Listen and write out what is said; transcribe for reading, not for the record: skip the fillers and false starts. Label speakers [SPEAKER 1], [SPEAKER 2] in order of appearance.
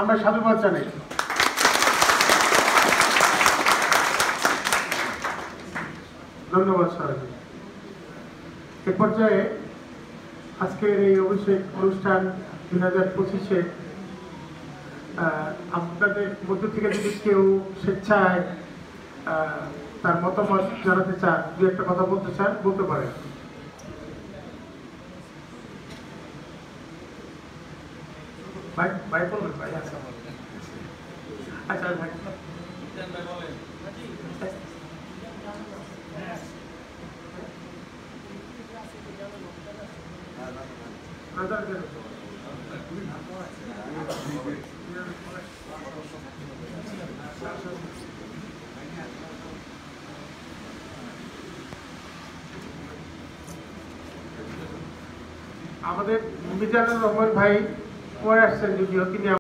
[SPEAKER 1] আমরা সাধুবাদ জানাই। ধন্যবাদ সবাইকে। এ পর্যায়ে আজকের এই অভিষেক অনুষ্ঠান 2025-এ আপনাদের মধ্য থেকে যদি কেউ স্বেচ্ছায় তার মতামত জানাতে চান, দু একটা কথা বলতে চান, বলতে পারেন। ভাই ভাই বলবেন ভাই। আচ্ছা আচ্ছা ভাই আমাদের মিজানুর রহমান ভাই পরে আসছেন, যদিও তিনি